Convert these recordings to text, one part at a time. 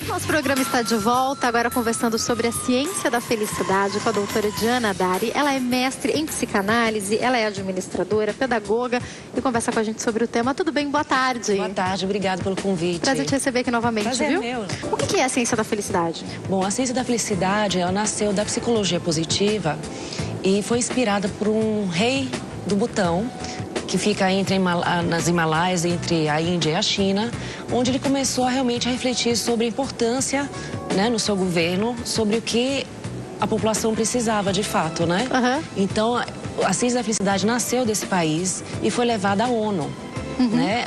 Nosso programa está de volta, agora conversando sobre a ciência da felicidade com a doutora Diana Dari. Ela é mestre em psicanálise, ela é administradora, pedagoga e conversa com a gente sobre o tema. Tudo bem? Boa tarde. Boa tarde, obrigada pelo convite. Prazer te receber aqui novamente, Prazer viu? meu. O que é a ciência da felicidade? Bom, a ciência da felicidade, ela nasceu da psicologia positiva e foi inspirada por um rei do Butão, que fica nas Himalaias, entre a Índia e a China, onde ele começou realmente a refletir sobre a importância, né, no seu governo, sobre o que a população precisava de fato, né? Então, a ciência da felicidade nasceu desse país e foi levada à ONU, né?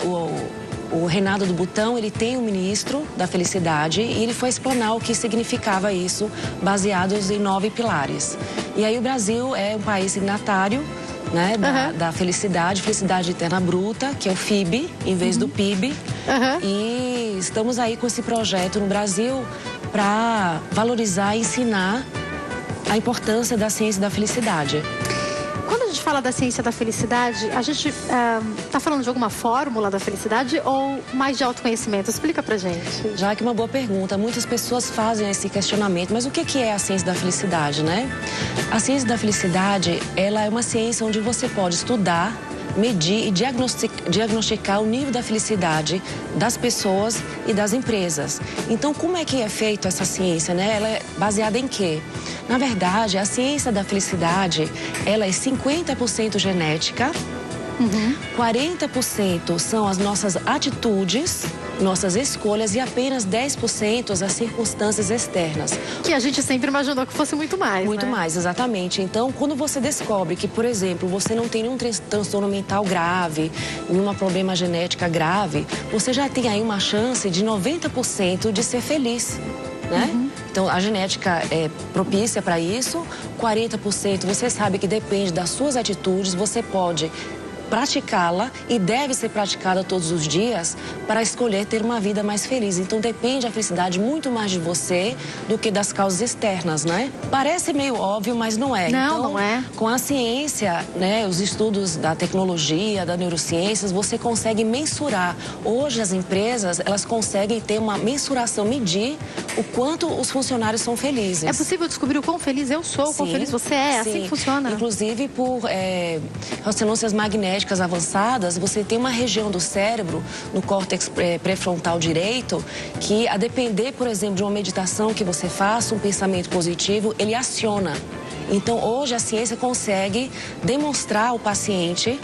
O reinado do Butão, ele tem um ministro da felicidade e ele foi explanar o que significava isso, baseados em 9 pilares. E aí o Brasil é um país signatário, né, da felicidade interna bruta, que é o FIB, em vez do PIB. E estamos aí com esse projeto no Brasil para valorizar e ensinar a importância da ciência da felicidade. Quando a gente fala da ciência da felicidade, a gente está falando de alguma fórmula da felicidade ou mais de autoconhecimento? Explica pra gente. Já que uma boa pergunta, muitas pessoas fazem esse questionamento, mas o que é a ciência da felicidade, né? A ciência da felicidade, ela é uma ciência onde você pode estudar, medir e diagnosticar o nível da felicidade das pessoas e das empresas. Então, como é que é feita essa ciência, né? Ela é baseada em quê? Na verdade, a ciência da felicidade, ela é 50% genética, 40% são as nossas atitudes, nossas escolhas e apenas 10% as circunstâncias externas. Que a gente sempre imaginou que fosse muito mais, Muito mais, exatamente. Então, quando você descobre que, por exemplo, você não tem nenhum transtorno mental grave, nenhuma problema genética grave, você já tem aí uma chance de 90% de ser feliz, né? Então, a genética é propícia para isso. 40% você sabe que depende das suas atitudes, você pode praticá-la e deve ser praticada todos os dias para escolher ter uma vida mais feliz. Então depende a felicidade muito mais de você do que das causas externas, né? Parece meio óbvio, mas não é. Não, então, não é. Com a ciência, né, os estudos da tecnologia, da neurociências, você consegue mensurar. Hoje as empresas, elas conseguem ter uma mensuração, medir o quanto os funcionários são felizes. É possível descobrir o quão feliz eu sou, o quão feliz você é? Assim que funciona? Inclusive por ressonâncias magnéticas avançadas, você tem uma região do cérebro, no córtex pré-frontal direito, que a depender, por exemplo, de uma meditação que você faça, um pensamento positivo, ele aciona. Então, hoje a ciência consegue demonstrar ao paciente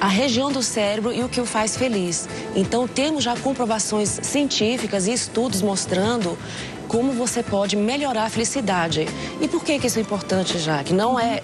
a região do cérebro e o que o faz feliz. Então, temos já comprovações científicas e estudos mostrando como você pode melhorar a felicidade. E por que isso é importante, já? Que não é,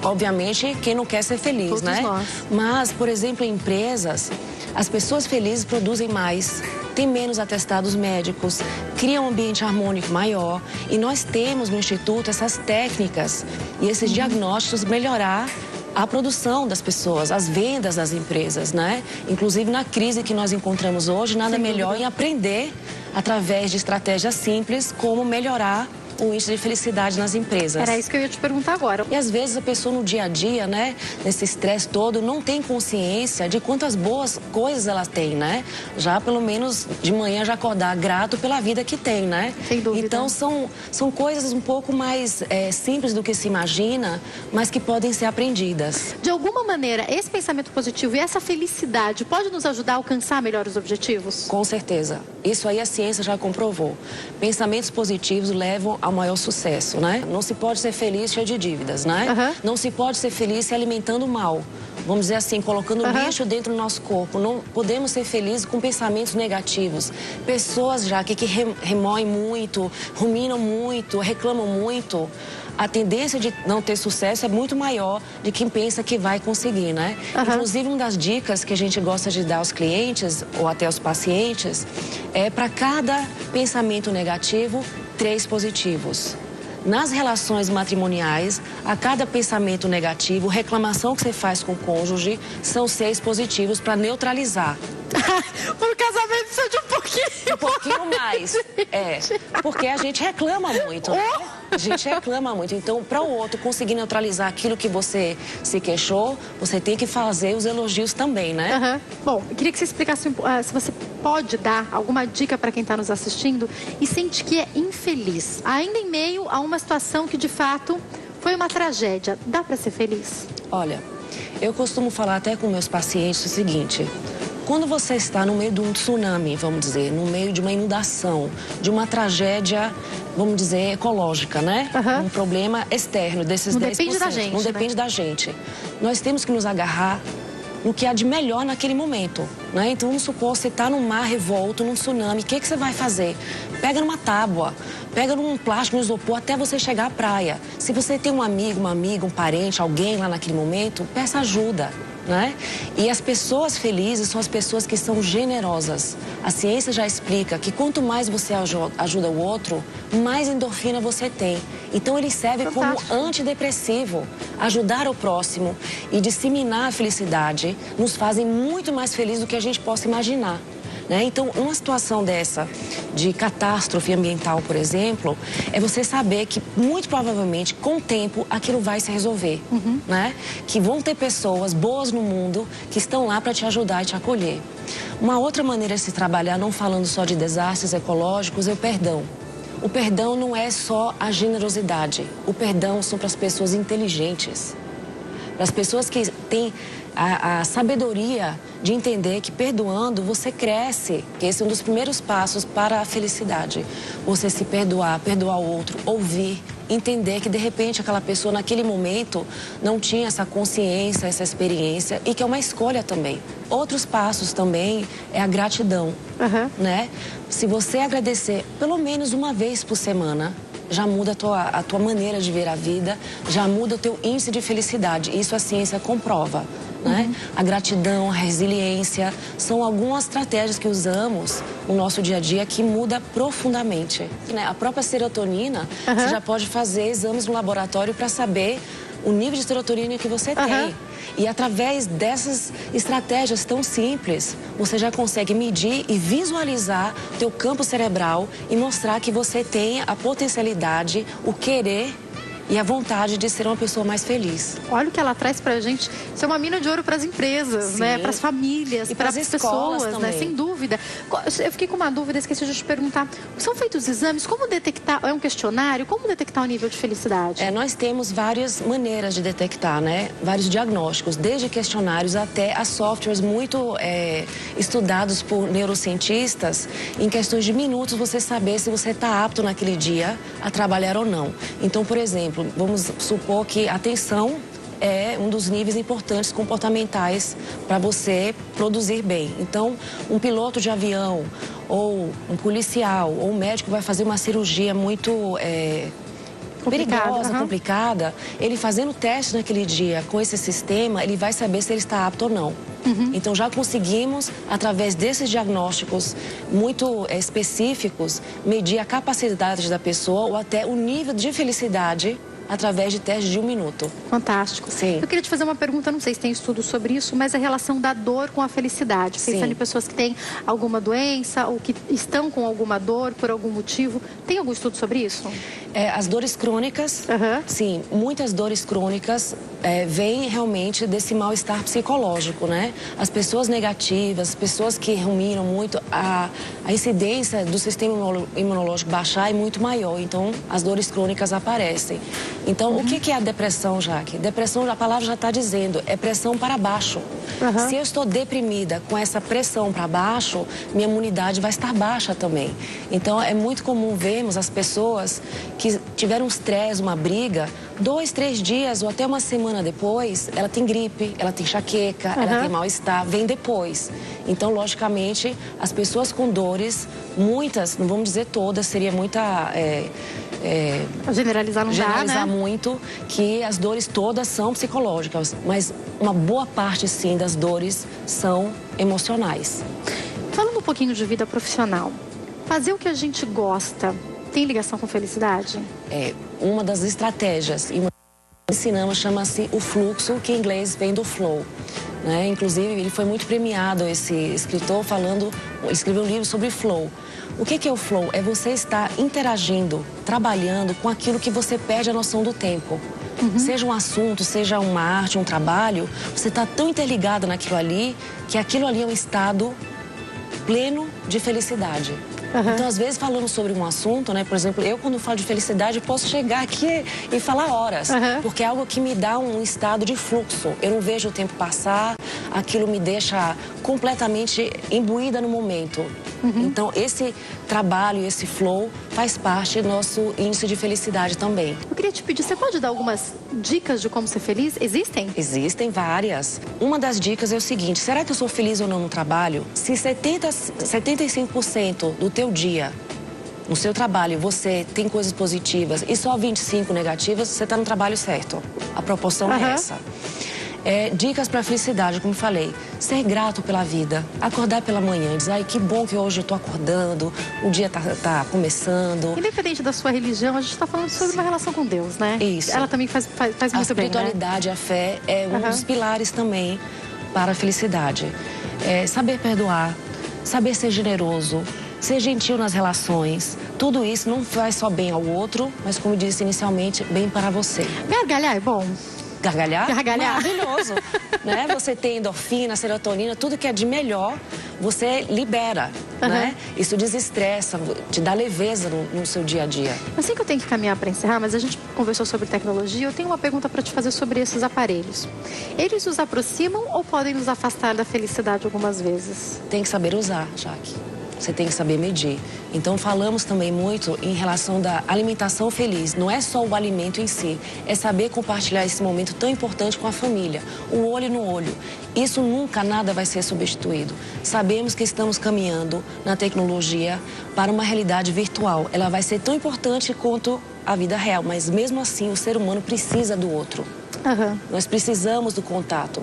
obviamente, quem não quer ser feliz, todos né? Nós. Mas, por exemplo, em empresas, as pessoas felizes produzem mais, têm menos atestados médicos, criam um ambiente harmônico maior. E nós temos no Instituto essas técnicas e esses diagnósticos melhorar a produção das pessoas, as vendas das empresas, né? Inclusive na crise que nós encontramos hoje, nada melhor em aprender, através de estratégias simples, como melhorar o índice de felicidade nas empresas. Era isso que eu ia te perguntar agora. E às vezes a pessoa no dia a dia, né, nesse estresse todo, não tem consciência de quantas boas coisas ela tem, né? Já pelo menos de manhã já acordar grato pela vida que tem, né? Sem dúvida. Então são coisas um pouco mais simples do que se imagina, mas que podem ser aprendidas. De alguma maneira, esse pensamento positivo e essa felicidade pode nos ajudar a alcançar melhores objetivos? Com certeza. Isso aí a ciência já comprovou. Pensamentos positivos levam ao maior sucesso, né? Não se pode ser feliz cheio de dívidas, né? Não se pode ser feliz se alimentando mal. Vamos dizer assim, colocando lixo dentro do nosso corpo. Não podemos ser felizes com pensamentos negativos. Pessoas já que remoem muito, ruminam muito, reclamam muito, a tendência de não ter sucesso é muito maior de quem pensa que vai conseguir, né? Inclusive, uma das dicas que a gente gosta de dar aos clientes ou até aos pacientes é para cada pensamento negativo, 3 positivos. Nas relações matrimoniais, a cada pensamento negativo, reclamação que você faz com o cônjuge, são 6 positivos para neutralizar. Por casamento precisa de um pouquinho mais. É, porque a gente reclama muito, né? A gente reclama muito. Então, para o outro conseguir neutralizar aquilo que você se queixou, você tem que fazer os elogios também, né? Bom, eu queria que você explicasse se você pode dar alguma dica para quem está nos assistindo e sente que é infeliz, ainda em meio a uma situação que, de fato, foi uma tragédia. Dá para ser feliz? Olha, eu costumo falar até com meus pacientes o seguinte: quando você está no meio de um tsunami, vamos dizer, no meio de uma inundação, de uma tragédia, vamos dizer, ecológica, né? Um problema externo desses 10%. Não depende da gente. Não depende da gente. Nós temos que nos agarrar no que há de melhor naquele momento, né? Então, vamos supor, você está num mar revolto, num tsunami, o que você vai fazer? Pega numa tábua, pega num plástico, num isopor, até você chegar à praia. Se você tem um amigo, uma amiga, um parente, alguém lá naquele momento, peça ajuda, né? E as pessoas felizes são as pessoas que são generosas. A ciência já explica que quanto mais você ajuda o outro, mais endorfina você tem. Então ele serve como antidepressivo. Ajudar o próximo e disseminar a felicidade nos fazem muito mais felizes do que a gente possa imaginar, né? Então, uma situação dessa, de catástrofe ambiental, por exemplo, é você saber que, muito provavelmente, com o tempo, aquilo vai se resolver, né? Que vão ter pessoas boas no mundo que estão lá para te ajudar e te acolher. Uma outra maneira de se trabalhar, não falando só de desastres ecológicos, é o perdão. O perdão não é só a generosidade. O perdão são para as pessoas inteligentes, para as pessoas que têm a sabedoria de entender que perdoando você cresce, que esse é um dos primeiros passos para a felicidade. Você se perdoar, perdoar o outro, ouvir, entender que de repente aquela pessoa naquele momento não tinha essa consciência, essa experiência e que é uma escolha também. Outros passos também é a gratidão, né? Se você agradecer pelo menos uma vez por semana, já muda a tua maneira de ver a vida, já muda o teu índice de felicidade. Isso a ciência comprova, né? A gratidão, a resiliência, são algumas estratégias que usamos no nosso dia a dia que muda profundamente, né? A própria serotonina, você já pode fazer exames no laboratório para saber o nível de serotonina que você tem. E através dessas estratégias tão simples, você já consegue medir e visualizar teu campo cerebral e mostrar que você tem a potencialidade, o querer e a vontade de ser uma pessoa mais feliz. Olha o que ela traz pra gente. Isso é uma mina de ouro para as empresas, né? Para as famílias, para as pessoas, né? Sem dúvida. Eu fiquei com uma dúvida, esqueci de te perguntar. São feitos exames? Como detectar? É um questionário? Como detectar o nível de felicidade? Nós temos várias maneiras de detectar, né? Vários diagnósticos, desde questionários até a softwares muito estudados por neurocientistas. Em questões de minutos, você saber se você está apto naquele dia a trabalhar ou não. Então, por exemplo, vamos supor que a atenção é um dos níveis importantes comportamentais para você produzir bem. Então, um piloto de avião, ou um policial, ou um médico vai fazer uma cirurgia muito perigosa, complicada, ele fazendo teste naquele dia com esse sistema, ele vai saber se ele está apto ou não. Então, já conseguimos, através desses diagnósticos muito específicos, medir a capacidade da pessoa ou até o nível de felicidade através de testes de 1 minuto. Fantástico. Sim. Eu queria te fazer uma pergunta, não sei se tem estudo sobre isso, mas a relação da dor com a felicidade. Pensando em pessoas que têm alguma doença ou que estão com alguma dor por algum motivo. Tem algum estudo sobre isso? As dores crônicas, sim, muitas dores crônicas vêm realmente desse mal-estar psicológico, né? As pessoas negativas, as pessoas que ruminam muito, a incidência do sistema imunológico baixar é muito maior, então as dores crônicas aparecem. Então, o que é a depressão, Jaque? Depressão, a palavra já está dizendo, é pressão para baixo. Se eu estou deprimida com essa pressão para baixo, minha imunidade vai estar baixa também. Então, é muito comum vermos as pessoas que tiveram um estresse, uma briga, 2, 3 dias ou até uma semana depois, ela tem gripe, ela tem enxaqueca, ela tem mal-estar, vem depois. Então, logicamente, as pessoas com dores, muitas, não vamos dizer todas, seria muita... generalizar não dá, né? Generalizar muito, que as dores todas são psicológicas, mas uma boa parte, sim, das dores são emocionais. Falando um pouquinho de vida profissional, fazer o que a gente gosta tem ligação com felicidade? Uma das estratégias que ensinamos chama-se o fluxo, que em inglês vem do flow. Né? Inclusive, ele foi muito premiado, esse escritor, escreveu um livro sobre flow. O que é o flow? É você estar interagindo, trabalhando com aquilo que você perde a noção do tempo. Seja um assunto, seja uma arte, um trabalho, você está tão interligado naquilo ali, que aquilo ali é um estado pleno de felicidade. Então, às vezes, falando sobre um assunto, né? Por exemplo, eu, quando falo de felicidade, eu posso chegar aqui e falar horas. Porque é algo que me dá um estado de fluxo. Eu não vejo o tempo passar, aquilo me deixa completamente imbuída no momento. Então, esse trabalho, esse flow, faz parte do nosso índice de felicidade também. Eu queria te pedir, você pode dar algumas dicas de como ser feliz? Existem? Existem várias. Uma das dicas é o seguinte: será que eu sou feliz ou não no trabalho? Se 75% do teu dia, no seu trabalho, você tem coisas positivas e só 25 negativas, você está no trabalho certo. A proporção é essa. Dicas para a felicidade, como falei, ser grato pela vida, acordar pela manhã, dizer, ai, que bom que hoje eu estou acordando, o dia tá começando. Independente da sua religião, a gente está falando sobre uma relação com Deus, né? Isso. Ela também faz muito bem, né? A espiritualidade, a fé é um dos pilares também para a felicidade. Saber perdoar, saber ser generoso, ser gentil nas relações. Tudo isso não faz só bem ao outro, mas, como disse inicialmente, bem para você. Gargalhar é bom? Gargalhar? Gargalhar. Maravilhoso. Né? Você tem endorfina, serotonina, tudo que é de melhor, você libera. Né? Isso desestressa, te dá leveza no seu dia a dia. Eu sei que eu tenho que caminhar para encerrar, mas a gente conversou sobre tecnologia. Eu tenho uma pergunta para te fazer sobre esses aparelhos. Eles nos aproximam ou podem nos afastar da felicidade algumas vezes? Tem que saber usar, Jaque. Você tem que saber medir. Então, falamos também muito em relação da alimentação feliz. Não é só o alimento em si, é saber compartilhar esse momento tão importante com a família, o olho no olho. Isso nunca, nada vai ser substituído. Sabemos que estamos caminhando na tecnologia para uma realidade virtual. Ela vai ser tão importante quanto a vida real, mas mesmo assim o ser humano precisa do outro. Nós precisamos do contato.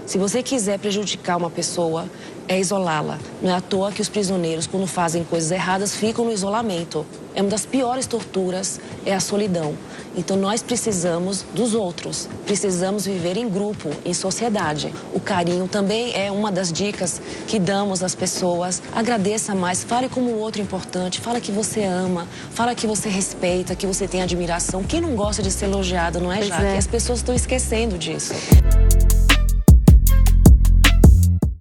Se você quiser prejudicar uma pessoa, é isolá-la. Não é à toa que os prisioneiros, quando fazem coisas erradas, ficam no isolamento. É uma das piores torturas, é a solidão. Então, nós precisamos dos outros. Precisamos viver em grupo, em sociedade. O carinho também é uma das dicas que damos às pessoas. Agradeça mais, fale como o outro é importante, fala que você ama, fala que você respeita, que você tem admiração. Quem não gosta de ser elogiado, não é, Jaque? As pessoas estão esquecendo disso.